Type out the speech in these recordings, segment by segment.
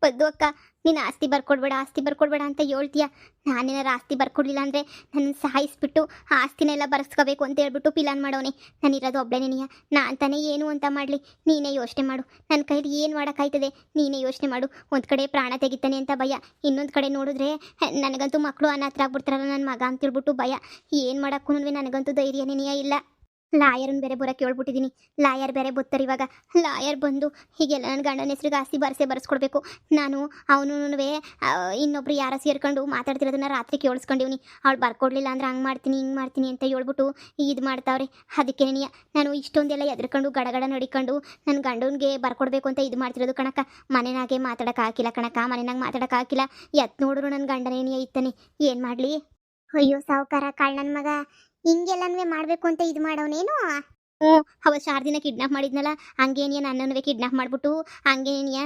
ಪದ್ದು ಅಕ್ಕ ನೀನು ಆಸ್ತಿ ಬರ್ಕೊಡ್ಬೇಡ ಅಂತ ಹೇಳ್ತೀಯ. ನಾನೇನಾರು ಆಸ್ತಿ ಬರ್ಕೊಡ್ಲಿಲ್ಲ ಅಂದರೆ ನನ್ನ ಸಾಯಿಸ್ಬಿಟ್ಟು ಆ ಆಸ್ತಿನೆಲ್ಲ ಬರ್ಸ್ಕೋಬೇಕು ಅಂತ ಹೇಳ್ಬಿಟ್ಟು ಪ್ಲಾನ್ ಮಾಡೋನೆ. ನಾನಿರೋದು ಒಬ್ಬಳೇನೆಯ, ನಾನು ತಾನೇ ಏನು ಅಂತ ಮಾಡಲಿ. ನೀನೇ ಯೋಚನೆ ಮಾಡು, ನನ್ನ ಕೈಲಿ ಏನು ಮಾಡೋಕ್ಕಾಯ್ತದೆ, ನೀನೇ ಯೋಚನೆ ಮಾಡು. ಒಂದು ಕಡೆ ಪ್ರಾಣ ತೆಗಿತಾನೆ ಅಂತ ಭಯ, ಇನ್ನೊಂದು ಕಡೆ ನೋಡಿದ್ರೆ ನನಗಂತೂ ಮಕ್ಕಳು ಅನಾಥರ ಆಗ್ಬಿಡ್ತಾರಲ್ಲ ನನ್ನ ಮಗ ಅಂತೇಳ್ಬಿಟ್ಟು ಭಯ. ಏನು ಮಾಡೋಕ್ಕೂ ನನಗಂತೂ ಧೈರ್ಯನೇ ಇಲ್ಲ. ಲಾಯರನ್ನು ಬೇರೆ ಬರೋಕ್ಕೆ ಹೇಳ್ಬಿಟ್ಟಿದ್ದೀನಿ. ಲಾಯರ್ ಬೇರೆ ಬರ್ತಾರೆ ಇವಾಗ. ಲಾಯರ್ ಬಂದು ಹೀಗೆಲ್ಲ ನನ್ನ ಗಂಡನ ಹೆಸ್ರಿಗೆ ಆಸ್ತಿ ಬರ್ಸ್ಕೊಡ್ಬೇಕು. ನಾನು ಅವನು ಇನ್ನೊಬ್ರು ಯಾರೋ ಸೇರ್ಕೊಂಡು ಮಾತಾಡ್ತಿರೋದನ್ನ ರಾತ್ರಿ ಕೇಳಿಸ್ಕೊಂಡಿವ್ನಿ. ಅವಳು ಬರ್ಕೊಡ್ಲಿಲ್ಲ ಅಂದ್ರೆ ಹಂಗೆ ಮಾಡ್ತೀನಿ ಹಿಂಗೆ ಮಾಡ್ತೀನಿ ಅಂತ ಹೇಳ್ಬಿಟ್ಟು ಇದು ಮಾಡ್ತಾವ್ರೆ. ಅದಕ್ಕೆ ನಾನು ಇಷ್ಟೊಂದೆಲ್ಲ ಎದ್ರಕೊಂಡು ಗಡಗಡ ನಡಿಕೊಂಡು ನನ್ನ ಗಂಡನಿಗೆ ಬರ್ಕೊಡ್ಬೇಕು ಅಂತ ಇದು ಮಾಡ್ತಿರೋದು ಕಣಕ್ಕ. ಮನೆನಾಗೆ ಮಾತಾಡೋಕ್ಕಾಗಿಲ್ಲ ಕಣಕ್ಕ, ಮನೆನಾಗ ಮಾತಾಡೋಕ್ಕಾಗಿಲ್ಲ. ಎತ್ ನೋಡ್ರು ನನ್ನ ಗಂಡನೇನೇ ಇತ್ತಾನೆ, ಏನು ಮಾಡಲಿ. ಅಯ್ಯೋ ಸಾವುಕಾರ ಕಾಳ್ ನನ್ನ ಮಗ ಹಿಂಗೆಲ್ಲನೂ ಮಾಡಬೇಕು ಅಂತ ಇದು ಮಾಡೋನೇನು. ಅವತ್ತು ಶಾರ್ದಿನ ಕಿಡ್ನಾಪ್ ಮಾಡಿದ್ನಲ್ಲ, ಹಂಗೇನಿಯ ನನ್ನನ್ನೇ ಕಿಡ್ನಾಪ್ ಮಾಡಿಬಿಟ್ಟು ಹಂಗೇನಿಯ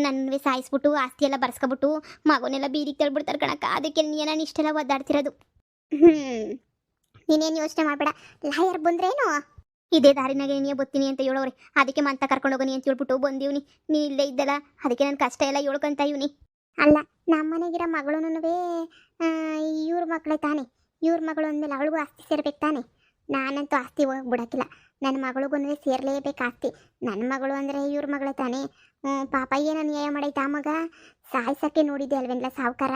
ನನ್ನನ್ನೇ ಸಾಯಿಸ್ಬಿಟ್ಟು ಆಸ್ತಿ ಎಲ್ಲ ಬರ್ಸ್ಕೊಬಿಟ್ಟು ಮಗನೆಲ್ಲ ಬೀದಿಗೆ ತಳ್ಬಿಡ್ತಾರೆ ಕಣಕ್ಕ. ಅದಕ್ಕೆ ನಾನು ಇಷ್ಟೆಲ್ಲ ಒದ್ದಾಡ್ತಿರೋದು. ನೀನೇನು ಯೋಚನೆ ಮಾಡಬೇಡ, ಲಾಯರ್ ಬಂದ್ರೇನು ಇದೇ ದಾರಿನಾಗೆ ನೀನು ಬತ್ತೀನಿ ಅಂತ ಹೇಳೋರೆ. ಅದಕ್ಕೆ ಮಂತ ಕರ್ಕೊಂಡು ಹೋಗೋನಿ ಅಂತ ಹೇಳ್ಬಿಟ್ಟು ಬಂದೀವ್ನಿ. ನೀ ಇಲ್ಲೇ ಇದ್ದಲ್ಲ, ಅದಕ್ಕೆ ನನ್ನ ಕಷ್ಟ ಎಲ್ಲ ಹೇಳ್ಕೊಂತ ಇವ್ನಿ. ಅಲ್ಲ, ನಮ್ಮ ಮನೆಗಿರೋ ಮಗಳೂ ಇವ್ರ ಮಕ್ಕಳೇ ತಾನೆ. ಇವ್ರ ಮಗಳು ಅಂದಮೇಲೆ ಅವಳಿಗೂ ಆಸ್ತಿ ಸೇರ್ಬೇಕು ತಾನೆ. ನಾನಂತೂ ಆಸ್ತಿ ಹೋಗಕ್ಕೆ ಬಿಡೋಕ್ಕಿಲ್ಲ, ನನ್ನ ಮಗಳಿಗೂ ಸೇರ್ಲೇಬೇಕು ಆಸ್ತಿ. ನನ್ನ ಮಗಳು ಅಂದರೆ ಇವ್ರ ಮಗಳೇ ತಾನೆ. ಪಾಪ ಏನೋ ನ್ಯಾಯ ಮಾಡೈತೆ ಆ ಮಗ. ಸಾಯ್ಸೋಕ್ಕೆ ನೋಡಿದ್ದೆ ಅಲ್ವೇನ್ಲ ಸಾವುಕಾರ.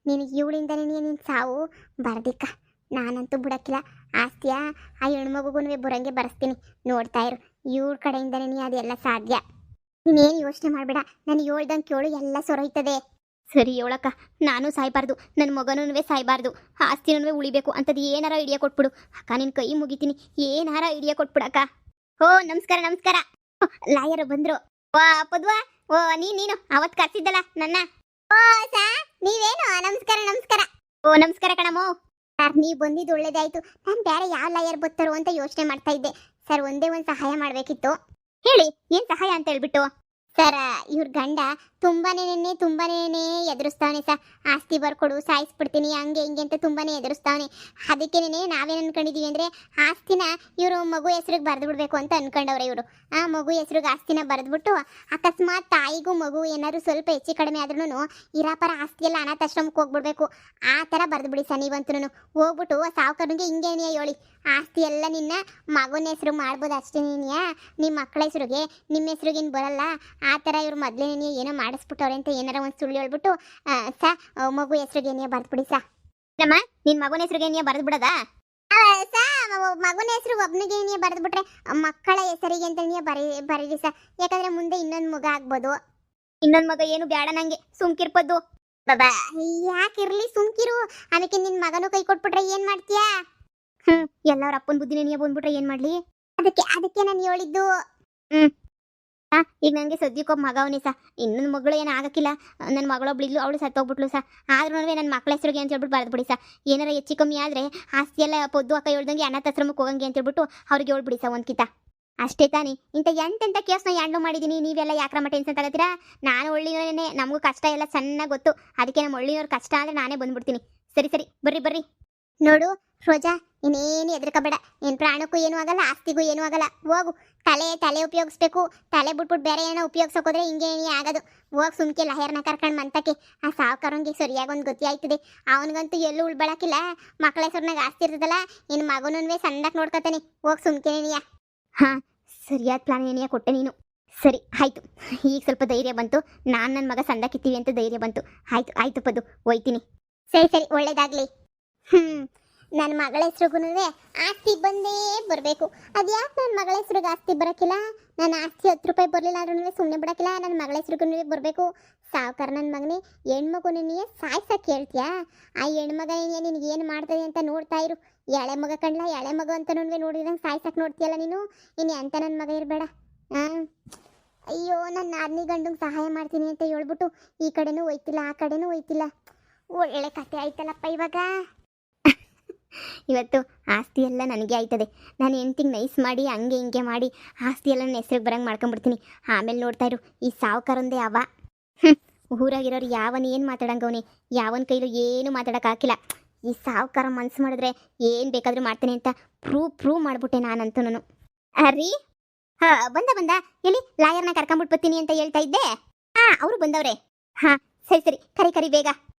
ನಿನಗೆ ಇವಳಿಂದನೇ ನೀನು ಸಾವು ಬರ್ದಿಕ್ಕ. ನಾನಂತೂ ಬಿಡೋಕ್ಕಿಲ್ಲ ಆಸ್ತಿಯ. ಆ ಹೆಣ್ಮಗುಗೂ ಬರಂಗೆ ಬರೆಸ್ತೀನಿ, ನೋಡ್ತಾ ಇರು. ಇವ್ರ ಕಡೆಯಿಂದನೇ ಅದೆಲ್ಲ ಸಾಧ್ಯ. ನೀನೇನು ಯೋಚನೆ ಮಾಡಬೇಡ, ನಾನು ಹೇಳ್ದಂಗೆ ಕೇಳು, ಎಲ್ಲ ಸೊರೈತದೆ. ಸರಿ ಹೇಳಕ್ಕ, ನಾನು ಸಾಯ್ಬಾರ್ದು, ನನ್ನ ಮಗನೂ ಸಾಯ್ಬಾರ್ದು, ಆಸ್ತಿನೂ ಉಳಿಬೇಕು ಅಂತದ್ದು ಏನಾರ ಐಡಿಯಾ ಕೊಟ್ಬಿಡು ಅಕ್ಕ. ನಿನ್ನ ಕೈ ಮುಗಿತೀನಿ, ಏನಾರ ಐಡಿಯಾ ಕೊಟ್ಬಿಡಕ್ಕ. ಓ ನಮಸ್ಕಾರ ನಮಸ್ಕಾರ. ಲಾಯರ್ ಬಂದ್ರು. ವಾ ಪದ್ವಾ, ಓ ನೀನು ಅವತ್ತು ಕರ್ಸಿದ್ದಲ್ಲ ನನ್ನ. ಓ ಸಾ ನೀವೇನು, ನಮಸ್ಕಾರ ನಮಸ್ಕಾರ. ಓ ನಮಸ್ಕಾರ ಕಣಮೋ. ಸರ್ ನೀವು ಬಂದಿದ್ದು ಒಳ್ಳೇದಾಯ್ತು. ನಾನು ಬೇರೆ ಯಾವ ಲಾಯರ್ ಬರ್ತಾರೋ ಅಂತ ಯೋಚನೆ ಮಾಡ್ತಾ ಇದ್ದೆ. ಸರ್ ಒಂದೇ ಒಂದು ಸಹಾಯ ಮಾಡಬೇಕಿತ್ತು. ಹೇಳಿ, ಏನು ಸಹಾಯ ಅಂತ ಹೇಳ್ಬಿಟ್ಟು. ಸರ್ ಇವ್ರ ಗಂಡ ತುಂಬಾನೇ ಎದುರಿಸ್ತಾವನೆ ಸರ್. ಆಸ್ತಿ ಬರ್ಕೊಡು, ಸಾಯಿಸ್ಬಿಡ್ತೀನಿ, ಹಂಗೆ ಹಿಂಗೆ ಅಂತ ತುಂಬಾನೇ ಎದುರಿಸ್ತಾವನೆ. ಅದಕ್ಕೇನೆ ನಾವೇನು ಅನ್ಕೊಂಡಿದೀವಿ ಅಂದರೆ ಆಸ್ತಿನ ಇವರು ಮಗು ಹೆಸ್ರಿಗೆ ಬರೆದು ಬಿಡಬೇಕು ಅಂತ ಅನ್ಕೊಂಡವ್ರೆ ಇವರು. ಆ ಮಗು ಹೆಸ್ರಿಗೆ ಆಸ್ತಿನ ಬರೆದ್ಬಿಟ್ಟು ಅಕಸ್ಮಾತ್ ತಾಯಿಗೂ ಮಗು ಏನಾದ್ರು ಸ್ವಲ್ಪ ಹೆಚ್ಚು ಕಡಿಮೆ ಆದ್ರೂ ಇರಾಪರ ಆಸ್ತಿಯೆಲ್ಲ ಅನಾಥಾಶ್ರಮಕ್ಕೆ ಹೋಗ್ಬಿಡ್ಬೇಕು. ಆ ಥರ ಬರೆದ್ಬಿಡಿ ಸರ್ ನೀವಂತೂ. ಹೋಗ್ಬಿಟ್ಟು ಸಾವುಕಾರನಿಗೆ ಹಿಂಗೇನಿಯ ಹೇಳಿ, ಆಸ್ತಿ ಎಲ್ಲ ನಿನ್ನ ಮಗನ ಹೆಸ್ರು ಮಾಡ್ಬೋದು ಅಷ್ಟೇ. ನಿಮ್ಮ ಮಕ್ಕಳ ಹೆಸ್ರಿಗೆ ನಿಮ್ಮ ಹೆಸ್ರಿಗೇನು ಬರಲ್ಲ. ಆ ಥರ ಇವ್ರು ಮೊದಲೇ ಏನೋ ಮಾಡಿಸ್ಬಿಟ್ಟವ್ರೆ ಅಂತ ಏನಾರ ಒಂದು ಸುಳ್ಳು ಹೇಳ್ಬಿಟ್ಟು ಮಗು ಹೆಸ್ರಿಗೇನಿಯ ಬರೆದ್ಬಿಡಿ ಸಾ. ನಮ್ಮ ನಿನ್ನ ಮಗನ ಹೆಸ್ರಿಗೇನಿಯ ಬರೆದು ಬಿಡೋದಾ ಸಾ? ಮಗನ ಹೆಸ್ರು ಒಬ್ಬನಿಗೆ ಏನಿಯ ಬರೆದ್ಬಿಟ್ರೆ ಮಕ್ಕಳ ಹೆಸರಿಗೆ ಅಂತ ಬರೀರಿ ಸಾ. ಯಾಕಂದ್ರೆ ಮುಂದೆ ಇನ್ನೊಂದು ಮಗ ಆಗ್ಬೋದು. ಇನ್ನೊಂದು ಮಗ ಏನು ಬೇಡ ನಂಗೆ, ಸುಮ್ಕಿರ್ಪದ್ದು. ಬಾಬಾ ಯಾಕಿರ್ಲಿ, ಸುಮ್ಕಿರು. ಅದಕ್ಕೆ ನಿನ್ನ ಮಗನೂ ಕೈ ಕೊಟ್ಬಿಟ್ರೆ ಏನು ಮಾಡ್ತೀಯಾ? ಎಲ್ಲರ ಅಪ್ಪನ ಬುದ್ಧಿನೇ ನೀ ಬಂದ್ಬಿಟ್ರೆ ಏನು ಮಾಡಲಿ? ಅದಕ್ಕೆ ನಾನು ಹೇಳಿದ್ದು. ಈಗ ನನಗೆ ಸದ್ಯಕ್ಕೊಬ್ಬ ಮಗ ಅವನೇ ಸಾ. ಇನ್ನೊಂದು ಮಗಳು ಏನು ಆಗಕ್ಕಿಲ್ಲ. ನನ್ನ ಮಗಳೊಬ್ಳಿದ್ಲು, ಅವಳು ಸತ್ತೋಗ್ಬಿಟ್ಲು ಸಾ. ಆದ್ರೂ ನನ್ನ ಮಕ್ಕಳ ಹೆಸರಿಗೆ ಅಂತ ಹೇಳ್ಬಿಟ್ಟು ಬರೆದ್ಬಿಡಿ ಸಾ. ಏನಾರ ಹೆಚ್ಚು ಕಮ್ಮಿ ಆದರೆ ಆಸ್ತಿ ಎಲ್ಲ ಪೊದ್ದು ಅಕ್ಕ ಹೇಳ್ದಂಗೆ ಅನಾಥಾಶ್ರಮಕ್ಕೆ ಹೋಗಂಗೆ ಅಂತ ಹೇಳ್ಬಿಟ್ಟು ಅವ್ರಿಗೆ ಹೇಳ್ಬಿಡಿ ಸಾ ಒಂದು ಕಿತ. ಅಷ್ಟೇ ತಾನೇ. ಇಂಥ ಎಂತೆಂಥ ಕೇಸ್ನ ಹ್ಯಾಂಡ್ಲ್ ಮಾಡಿದ್ದೀನಿ. ನೀವೆಲ್ಲ ಯಾಕ್ರಮ ಟೆನ್ಷನ್ ತಗೋತೀರಾ? ನಾನು ಒಳ್ಳೆಯವನೇ, ನಮಗೂ ಕಷ್ಟ ಎಲ್ಲ ಚೆನ್ನಾಗಿ ಗೊತ್ತು. ಅದಕ್ಕೆ ನಮ್ಮ ಒಳ್ಳೆಯವ್ರ ಕಷ್ಟ ಅಂದರೆ ನಾನೇ ಬಂದ್ಬಿಡ್ತೀನಿ. ಸರಿ ಬರ್ರಿ. ನೋಡು ರೋಜಾ, ಇನ್ನೇನು ಹೆದರ್ಕೋಬೇಡ. ಏನು ಪ್ರಾಣಕ್ಕೂ ಏನೂ ಆಗಲ್ಲ, ಆಸ್ತಿಗೂ ಏನೂ ಆಗಲ್ಲ. ಹೋಗು, ತಲೆ ಉಪಯೋಗಿಸ್ಬೇಕು. ತಲೆ ಬಿಟ್ಬಿಟ್ಟು ಬೇರೆ ಏನೋ ಉಪಯೋಗಿಸೋಕೋದ್ರೆ ಹಿಂಗೆ ಆಗೋದು. ಹೋಗಿ ಸುಮ್ಕೆ ಲಾಯರ್ನ ಕರ್ಕೊಂಡು ಮಂತಕ್ಕೆ. ಆ ಸಾವುಕಾರಂಗೆ ಸರಿಯಾಗಿ ಒಂದು ಗತಿ ಆಯ್ತದೆ. ಅವನಿಗಂತೂ ಎಲ್ಲೂ ಉಳ್ಬಳಕಿಲ್ಲ. ಮಕ್ಕಳ ಹೆಸರ್ನಾಗ ಆಸ್ತಿ ಇರ್ತದಲ್ಲ, ಇನ್ನು ಮಗನೂ ಸಂದಾಕ್ ನೋಡ್ಕೊತಾನೆ. ಹೋಗಿ ಸುಮ್ಕೆನೇನಿಯ. ಹಾಂ, ಸರಿಯಾದ ಪ್ಲಾನ್ ಏನಿಯ ಕೊಟ್ಟೆ ನೀನು. ಸರಿ ಆಯಿತು, ಈಗ ಸ್ವಲ್ಪ ಧೈರ್ಯ ಬಂತು. ನಾನು ನನ್ನ ಮಗ ಸಂದಾಕಿತ್ತೀವಿ ಅಂತ ಧೈರ್ಯ ಬಂತು. ಆಯಿತು ಪದ್ದು, ಹೋಯ್ತೀನಿ. ಸರಿ ಒಳ್ಳೇದಾಗಲಿ. ನನ್ನ ಮಗಳ ಹೆಸ್ರಿಗೂ ಆಸ್ತಿ ಬಂದೇ ಬರಬೇಕು. ಅದ್ಯಾಕೆ ನನ್ನ ಮಗಳ ಹೆಸ್ರಿಗೆ ಆಸ್ತಿ ಬರೋಕ್ಕಿಲ್ಲ? ನನ್ನ ಆಸ್ತಿ 10 ರೂಪಾಯಿ ಬರಲಿಲ್ಲ ಅಂದ್ರೂ ಸುಮ್ಮನೆ ಬಿಡೋಕ್ಕಿಲ್ಲ. ನನ್ನ ಮಗಳ ಹೆಸ್ರಿಗೂ ಬರಬೇಕು. ಸಾವುಕಾರ ನನ್ನ ಮಗನೇ, ಹೆಣ್ಮಗು ನೀನು ಸಾಯ್ಸಕ್ಕೆ ಹೇಳ್ತೀಯಾ? ಆ ಹೆಣ್ಮಗ ನಿನಗೆ ಏನು ಮಾಡ್ತದೆ ಅಂತ ನೋಡ್ತಾ ಇರು. ಎಳೆ ಮಗ ಕಣ್ಲ, ಎಳೆ ಮಗ ಅಂತ ನೋಡಿದಂಗೆ ಸಾಯ್ಸಕ್ಕೆ ನೋಡ್ತೀಯಲ್ಲ ನೀನು. ಇನ್ನು ಅಂತ ನನ್ನ ಮಗ ಇರಬೇಡ. ಅಯ್ಯೋ, ನನ್ನ ಆದ್ನಿ ಗಂಡಂಗೆ ಸಹಾಯ ಮಾಡ್ತೀನಿ ಅಂತ ಹೇಳ್ಬಿಟ್ಟು ಈ ಕಡೆನೂ ಹೋಯ್ತಿಲ್ಲ, ಆ ಕಡೆನೂ ಹೋಯ್ತಿಲ್ಲ. ಒಳ್ಳೆ ಕತೆ ಆಯ್ತಲ್ಲಪ್ಪ ಇವಾಗ. ಇವತ್ತು ಆಸ್ತಿ ಎಲ್ಲ ನನಗೆ ಆಯ್ತದೆ. ನಾನು ಹೆಂಡ್ತಿಗೆ ನೈಸ್ ಮಾಡಿ ಹಂಗೆ ಹಿಂಗೆ ಮಾಡಿ ಆಸ್ತಿ ಎಲ್ಲ ನನ್ನ ಹೆಸ್ರಿಗೆ ಬರಂಗೆ ಮಾಡ್ಕೊಂಬಿಡ್ತೀನಿ. ಆಮೇಲೆ ನೋಡ್ತಾ ಇರು, ಈ ಸಾವುಕಾರಂದೇ ಅವ. ಊರಾಗಿರೋರು ಯಾವನು ಏನು ಮಾತಾಡಂಗವನಿ, ಯಾವನ ಕೈಲೂ ಏನು ಮಾತಾಡೋಕ್ಕಾಗಿಲ್ಲ. ಈ ಸಾವುಕಾರ ಮನ್ಸು ಮಾಡಿದ್ರೆ ಏನು ಬೇಕಾದರೂ ಮಾಡ್ತೇನೆ ಅಂತ ಪ್ರೂವ್ ಮಾಡಿಬಿಟ್ಟೆ ನಾನಂತೂ. ನಾನು ರೀ ಬಂದ ಎಲ್ಲಿ ಲಾಯರ್ನ ಕರ್ಕೊಂಬಿಟ್ಟು ಬರ್ತೀನಿ ಅಂತ ಹೇಳ್ತಾ ಇದ್ದೆ. ಅವರು ಬಂದವ್ರೆ. ಹಾ ಸರಿ ಸರಿ, ಕರಿ ಕರಿ ಬೇಗ.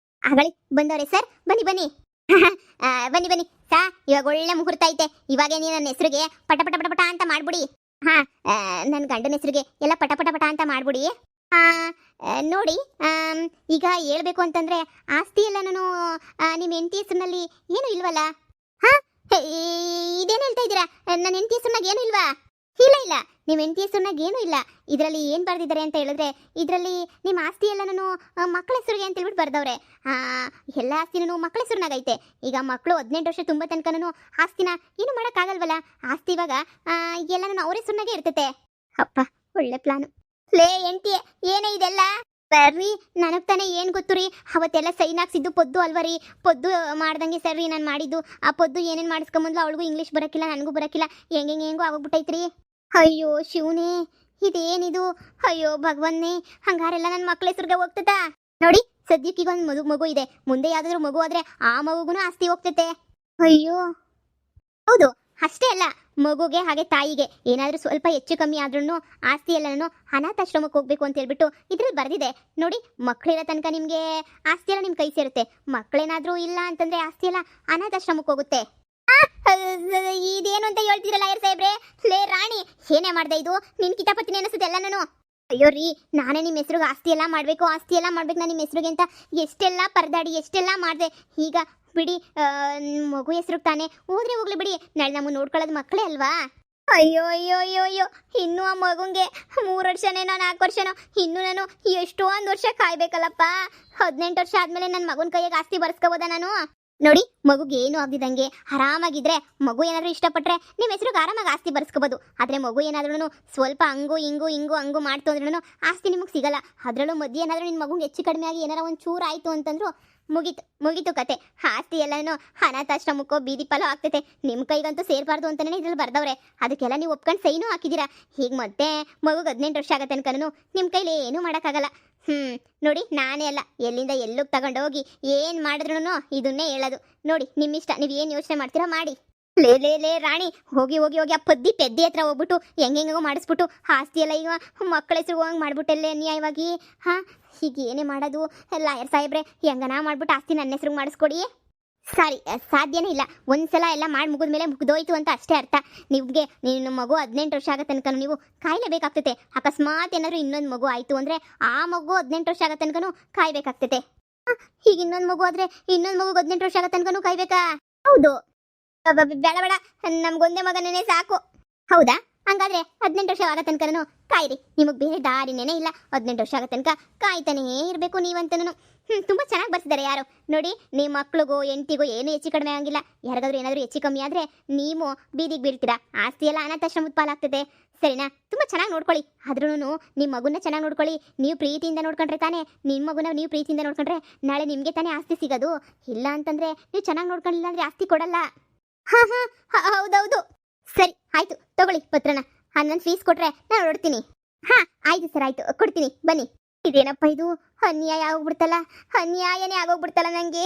ಆಗಳಿ ಬಂದವ್ರೆ ಸರ್, ಬನ್ನಿ ಬನ್ನಿ. ಬನ್ನಿ ಬನ್ನಿ ಸಾ, ಇವಾಗ ಒಳ್ಳೆ ಮುಹೂರ್ತ ಐತೆ. ಇವಾಗೇ ನೀ ನನ್ನ ಹೆಸರಿಗೆ ಪಟ ಪಟ ಪಟ ಪಟ ಅಂತ ಮಾಡ್ಬಿಡಿ. ಹಾ, ನನ್ನ ಗಂಡನ ಹೆಸರಿಗೆ ಎಲ್ಲ ಪಟ ಪಟ ಪಟ ಅಂತ ಮಾಡ್ಬಿಡಿ. ಆ, ನೋಡಿ, ಈಗ ಹೇಳ್ಬೇಕು ಅಂತಂದ್ರೆ ಆಸ್ತಿ ಎಲ್ಲ ನಾನು ನಿಮ್ಮ ಹೆಂಡತಿ ಹೆಸರಿನಲ್ಲಿ ಏನು ಇಲ್ವಲ್ಲ? ಹಾ, ಇದೇನು ಹೇಳ್ತಾ ಇದ್ದೀರಾ? ನನ್ನ ಹೆಂಡತಿ ಹೆಸರಿನಾಗ ಏನು ಇಲ್ವಾ? ಇಲ್ಲ ಇಲ್ಲ, ನಿಮ್ಮ ಹೆಂಡತಿ ಹೆಸರಿನಾಗ ಏನೂ ಇಲ್ಲ. ಇದರಲ್ಲಿ ಏನು ಬರ್ದಿದ್ದಾರೆ ಅಂತ ಹೇಳಿದ್ರೆ, ಇದರಲ್ಲಿ ನಿಮ್ಮ ಆಸ್ತಿ ಎಲ್ಲ ನಾನು ಮಕ್ಕಳ ಹೆಸರಿಗೆ ಅಂತ ಹೇಳ್ಬಿಟ್ಟು ಬರ್ದವ್ರೆ. ಎಲ್ಲ ಆಸ್ತಿನೂ ಮಕ್ಕಳ ಹೆಸರಿನಾಗೈತೆ. ಈಗ ಮಕ್ಕಳು 18 ವರ್ಷ ತುಂಬ ತನಕನೂ ಆಸ್ತಿನ ಏನು ಮಾಡೋಕ್ಕಾಗಲ್ವಲ್ಲ. ಆಸ್ತಿ ಇವಾಗ ಎಲ್ಲ ನಾನು ಅವ್ರ ಹೆಸರಿನಾಗೆ ಇರ್ತೈತೆ. ಅಪ್ಪ, ಒಳ್ಳೆ ಪ್ಲಾನು. ಲೇ ಹೆಂಡತಿ, ಏನೇ ಇದೆಲ್ಲ? ಬರ್ರಿ, ನನಗೆ ತಾನೇ ಏನು ಗೊತ್ತು ರೀ. ಅವತ್ತೆಲ್ಲ ಸೈನ್ ಹಾಕ್ಸಿದ್ದು ಪೊದ್ದು ಅಲ್ವ ರೀ? ಪೊದ್ದು ಮಾಡ್ದಂಗೆ ಸರ್ ರೀ ನಾನು ಮಾಡಿದ್ದು. ಆ ಪೊದ್ದು ಏನೇನು ಮಾಡಿಸ್ಕೊಂಬಂದ್ಲು, ಅವಳಿಗೂ ಇಂಗ್ಲೀಷ್ ಬರೋಕ್ಕಿಲ್ಲ, ನನಗೂ ಬರೋಕ್ಕಿಲ್ಲ, ಹೆಂಗೆಂಗೋ ಆಗೋಗ್ಬಿಟ್ಟೈತ್ರಿ. ಅಯ್ಯೋ ಶಿವನೇ, ಇದೇನಿದು? ಅಯ್ಯೋ ಭಗವನ್ನೇ, ಹಂಗಾರೆಲ್ಲ ನನ್ನ ಮಕ್ಳ ಹೆಸ್ರಿಗೆ ಹೋಗ್ತದ ನೋಡಿ. ಸದ್ಯಕ್ಕೆ ಈಗ ಒಂದು ಮಗು ಇದೆ, ಮುಂದೆ ಯಾವ್ದಾದ್ರು ಮಗು ಆದ್ರೆ ಆ ಮಗುಗೂ ಆಸ್ತಿ ಹೋಗ್ತೈತೆ. ಅಯ್ಯೋ ಹೌದು, ಅಷ್ಟೇ ಅಲ್ಲ, ಮಗುಗೆ ಹಾಗೆ ತಾಯಿಗೆ ಏನಾದರೂ ಸ್ವಲ್ಪ ಹೆಚ್ಚು ಕಮ್ಮಿ ಆದ್ರೂ ಆಸ್ತಿ ಎಲ್ಲನೂ ಅನಾಥಾಶ್ರಮಕ್ಕೆ ಹೋಗ್ಬೇಕು ಅಂತ ಹೇಳ್ಬಿಟ್ಟು ಇದ್ರಲ್ಲಿ ಬರ್ದಿದೆ ನೋಡಿ. ಮಕ್ಕಳಿರೋ ತನಕ ನಿಮಗೆ ಆಸ್ತಿ ಎಲ್ಲ ನಿಮ್ಮ ಕೈ ಸೇರುತ್ತೆ. ಮಕ್ಕಳೇನಾದ್ರೂ ಇಲ್ಲ ಅಂತಂದ್ರೆ ಆಸ್ತಿ ಎಲ್ಲ ಅನಾಥಾಶ್ರಮಕ್ಕೆ ಹೋಗುತ್ತೆ. ಇದೇನು ಅಂತ ಹೇಳ್ತಿದ್ರಲ್ಲ ಯಾರು ಸಾಹೇಬ್ರೆ? ಲೇ ರಾಣಿ, ಏನೇ ಮಾಡ್ದೆ ಇದು? ನಿನ್ ಕಿತಾಪತಿನಿ ಅನಿಸುತ್ತೆ ಎಲ್ಲ. ನಾನು ಅಯ್ಯೋ ರೀ, ನಾನೇ ನಿಮ್ಮ ಹೆಸ್ರಿಗೆ ಆಸ್ತಿ ಎಲ್ಲ ಮಾಡಬೇಕು, ಆಸ್ತಿ ಎಲ್ಲ ಮಾಡ್ಬೇಕು ನಾನು ನಿಮ್ಮ ಹೆಸ್ರಿಗೆ ಅಂತ ಎಷ್ಟೆಲ್ಲ ಪರದಾಡಿ ಎಷ್ಟೆಲ್ಲ ಮಾಡಿದೆ. ಈಗ ಬಿಡಿ, ಮಗು ಹೆಸ್ರಿಗೆ ತಾನೇ ಹೋದ್ರೆ ಹೋಗ್ಲಿ ಬಿಡಿ, ನಾಳೆ ನಮ್ಮ ನೋಡ್ಕೊಳ್ಳೋದು ಮಕ್ಕಳೇ ಅಲ್ವಾ? ಅಯ್ಯೋ ಅಯ್ಯೋ ಅಯ್ಯೋ ಅಯ್ಯೋ, ಇನ್ನೂ ಆ ಮಗುಂಗೆ 3 ವರ್ಷನೇನೋ 4 ವರ್ಷನೋ, ಇನ್ನೂ ನಾನು ಎಷ್ಟೊಂದು ವರ್ಷ ಕಾಯ್ಬೇಕಲ್ಲಪ್ಪ. 18 ವರ್ಷ ಆದ್ಮೇಲೆ ನನ್ನ ಮಗನ ಕೈಯಾಗ ಆಸ್ತಿ ಬರ್ಸ್ಕೋಬೋದ ನಾನು? ನೋಡಿ, ಮಗುಗೆ ಏನು ಆಗ್ದಿದಂಗೆ ಆರಾಮಾಗಿದ್ರೆ, ಮಗು ಏನಾದರೂ ಇಷ್ಟಪಟ್ರೆ ನಿಮ್ಮ ಹೆಸರಿಗೆ ಆರಾಮಾಗಿ ಆಸ್ತಿ ಬರ್ಸ್ಕೋಬೋದು. ಆದರೆ ಮಗು ಏನಾದ್ರೂ ಸ್ವಲ್ಪ ಹಂಗು ಮಾಡ್ತು ಅಂದ್ರೂ ಆಸ್ತಿ ನಿಮಗೆ ಸಿಗಲ್ಲ. ಅದರಲ್ಲೂ ಮಧ್ಯೆ ಏನಾದರೂ ನಿನ್ನ ಮಗುಗೆ ಹೆಚ್ಚು ಕಡಿಮೆ ಆಗಿ ಏನಾರ ಒಂದು ಚೂರು ಆಯಿತು ಅಂತಂದ್ರು ಮುಗೀತು ಕತೆ. ಆಸ್ತಿ ಎಲ್ಲನೂ ಅನಾಥಾಶ್ರಮಕ್ಕೋ ಬೀದಿ ಪಾಲೋ ಆಗ್ತೈತೆ. ನಿಮ್ಮ ಕೈಗಂತೂ ಸೇರಬಾರ್ದು ಅಂತಲೇ ಇದ್ರಲ್ಲಿ ಬರ್ದವ್ರೆ. ಅದಕ್ಕೆಲ್ಲ ನೀವು ಒಪ್ಕೊಂಡು ಸೈನೂ ಹಾಕಿದ್ದೀರಾ. ಹೀಗೆ ಮತ್ತೆ ಮಗುಗೆ 18 ವರ್ಷ ಆಗೋ ತನಕನೂ ನಿಮ್ಮ ಕೈಲಿ ಏನೂ ಮಾಡೋಕ್ಕಾಗಲ್ಲ. ನೋಡಿ, ನಾನೇ ಅಲ್ಲ, ಎಲ್ಲಿಂದ ಎಲ್ಲೋಗಿ ತಗೊಂಡೋಗಿ ಏನು ಮಾಡಿದ್ರು ಇದನ್ನೇ ಹೇಳೋದು. ನೋಡಿ, ನಿಮ್ಮಿಷ್ಟ, ನೀವು ಏನು ಯೋಚನೆ ಮಾಡ್ತೀರಾ ಮಾಡಿ. ಲೇ ಲೇ ಲೇ ರಾಣಿ, ಹೋಗಿ ಹೋಗಿ ಹೋಗಿ ಆ ಪೆದ್ದಿ ಹತ್ರ ಹೋಗ್ಬಿಟ್ಟು ಹೆಂಗೆಂಗೋ ಮಾಡಿಸ್ಬಿಟ್ಟು ಆಸ್ತಿ ಎಲ್ಲ ಈಗ ಮಕ್ಕಳ ಹೆಸರು ಹೋಗಂಗೆ ಮಾಡ್ಬಿಟ್ಟಲ್ಲೇ ಅನ್ಯಾಯವಾಗಿ. ಹಾಂ, ಹೀಗೆ ಏನೇ ಮಾಡೋದು? ಲಾಯರ್ ಸಾಹೇಬ್ರೆ, ಹೆಂಗನ ಮಾಡ್ಬಿಟ್ಟು ಆಸ್ತಿ ನನ್ನ ಹೆಸ್ರಿಗೆ ಮಾಡಿಸ್ಕೊಡಿ. ಸಾರಿ, ಸಾಧ್ಯನೇ ಇಲ್ಲ. ಒಂದ್ಸಲ ಎಲ್ಲ ಮಾಡಿ ಮುಗಿದ್ಮೇಲೆ ಮುಗಿದೋಯ್ತು ಅಂತ ಅಷ್ಟೇ ಅರ್ಥ. ನಿಮಗೆ ನಿಮ್ಮ ಮಗು 18 ವರ್ಷ ಆಗೋ ತನಕ ನೀವು ಕಾಯಲೇಬೇಕಾಗ್ತೈತೆ. ಅಕಸ್ಮಾತ್ ಏನಾದರೂ ಇನ್ನೊಂದು ಮಗು ಆಯಿತು ಅಂದರೆ ಆ ಮಗು 18 ವರ್ಷ ಆಗೋ ತನಕ ಕಾಯಬೇಕಾಗ್ತೈತೆ. ಈಗ ಇನ್ನೊಂದು ಮಗು ಆದರೆ ಇನ್ನೊಂದು ಮಗು 18 ವರ್ಷ ಆಗೋ ತನಕ ಕಾಯ್ಬೇಕಾ? ಹೌದು. ಬೇಡ ಬೇಡ, ನಮ್ಗೊಂದೇ ಮಗನೇ ಸಾಕು. ಹೌದಾ? ಹಂಗಾದ್ರೆ 18 ವರ್ಷ ಆಗೋ ತನಕನೂ ಕಾಯಿರಿ. ನಿಮಗೆ ಬೇರೆ ದಾರಿನೇ ಇಲ್ಲ. 18 ವರ್ಷ ಆಗೋ ತನಕ ಕಾಯ್ತಾನೇ ಇರಬೇಕು ನೀವಂತನೂ. ತುಂಬ ಚೆನ್ನಾಗಿ ಬರ್ಸಿದ್ದಾರೆ ಯಾರು ನೋಡಿ. ನಿಮ್ಮ ಮಕ್ಳಿಗೂ ಹೆಂಡತಿಗೂ ಏನು ಹೆಚ್ಚು ಕಡಿಮೆ ಆಗಿಲ್ಲ. ಯಾರಿಗಾದ್ರೂ ಏನಾದರೂ ಹೆಚ್ಚು ಕಮ್ಮಿ ಆದರೆ ನೀವು ಬೀದಿಗೆ ಬೀಳ್ತೀರಾ. ಆಸ್ತಿ ಎಲ್ಲ ಅನಾಥಾಶ್ರಮದ ಪಾಲಾಗ್ತದೆ. ಸರಿನಾ? ತುಂಬ ಚೆನ್ನಾಗಿ ನೋಡ್ಕೊಳ್ಳಿ. ಆದ್ರೂ ನಿಮ್ಮ ಮಗುನ ಚೆನ್ನಾಗಿ ನೋಡ್ಕೊಳ್ಳಿ. ನೀವು ಪ್ರೀತಿಯಿಂದ ನೋಡ್ಕೊಂಡ್ರೆ ತಾನೇ, ನಿಮ್ಮ ಮಗುನ ನೀವು ಪ್ರೀತಿಯಿಂದ ನೋಡ್ಕೊಂಡ್ರೆ ನಾಳೆ ನಿಮಗೆ ತಾನೇ ಆಸ್ತಿ ಸಿಗೋದು. ಇಲ್ಲ ಅಂತಂದರೆ ನೀವು ಚೆನ್ನಾಗಿ ನೋಡ್ಕೊಳ್ಳಿಲ್ಲ ಅಂದರೆ ಆಸ್ತಿ ಕೊಡಲ್ಲ. ಹಾಂ ಹಾಂ, ಹೌದೌದು. ಸರಿ ಆಯಿತು, ತಗೊಳ್ಳಿ ಪತ್ರನ. ನನ್ನ ಫೀಸ್ ಕೊಟ್ಟರೆ ನಾನು ಹೊರಡ್ತೀನಿ. ಹಾಂ ಆಯಿತು ಸರ್, ಆಯಿತು, ಕೊಡ್ತೀನಿ, ಬನ್ನಿ. ಇದೇನಪ್ಪ ಇದು? ಅನ್ಯಾಯ ಆಗೋಗ್ಬಿಡ್ತಲ್ಲ, ಅನ್ಯಾಯನೇ ಆಗೋಗ್ಬಿಡ್ತಲ್ಲ ನನಗೆ.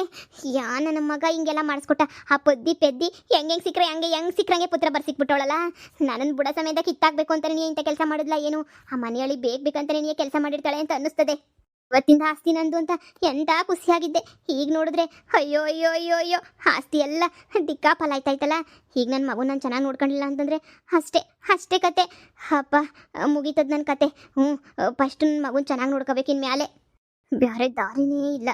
ನನ್ನ ಮಗ ಹಿಂಗೆಲ್ಲ ಮಾಡಿಸ್ಕೊಟ್ಟ. ಆ ಪೆದ್ದಿ ಹೆಂಗೆ ಸಿಕ್ರಂಗೆ ಪುತ್ರ ಬರ್ಸಿಕ್ಬಿಟ್ಟವಳಲ್ಲ. ನನ್ನನ್ನು ಬುಡ ಸಮೇತ ಕಿತ್ತಾಗಬೇಕು ಅಂತಲೇ ನೀ ಇಂಥ ಕೆಲಸ ಮಾಡಿದ್ಲ ಏನು? ಆ ಮನೆಯಲ್ಲಿ ಬೇಕಂತಲೇ ನೀ ಕೆಲಸ ಮಾಡಿರ್ತಾಳೆ ಅಂತ ಅನ್ನಿಸ್ತದೆ. ಇವತ್ತಿಂದ ಆಸ್ತಿ ನಂದು ಅಂತ ಎಂಥ ಖುಷಿಯಾಗಿದ್ದೆ. ಈಗ ನೋಡಿದ್ರೆ ಅಯ್ಯೋ ಅಯ್ಯೋ ಅಯ್ಯೋ ಅಯ್ಯೋ, ಆಸ್ತಿ ಎಲ್ಲ ದಿಕ್ಕಾಪಾಲ ಆಯ್ತಾಯ್ತಲ್ಲ. ಈಗ ನನ್ನ ಮಗು ನಾನು ಚೆನ್ನಾಗಿ ನೋಡ್ಕೊಂಡಿಲ್ಲ ಅಂತಂದರೆ ಅಷ್ಟೇ ಕತೆ. ಅಪ್ಪ, ಮುಗೀತದ ನನ್ನ ಕತೆ. ಫಸ್ಟ್ ನನ್ನ ಮಗುನ ಚೆನ್ನಾಗಿ ನೋಡ್ಕೋಬೇಕಿನ್ ಮ್ಯಾಲೆ ಬೇರೆ ದಾರಿನೇ ಇಲ್ಲ.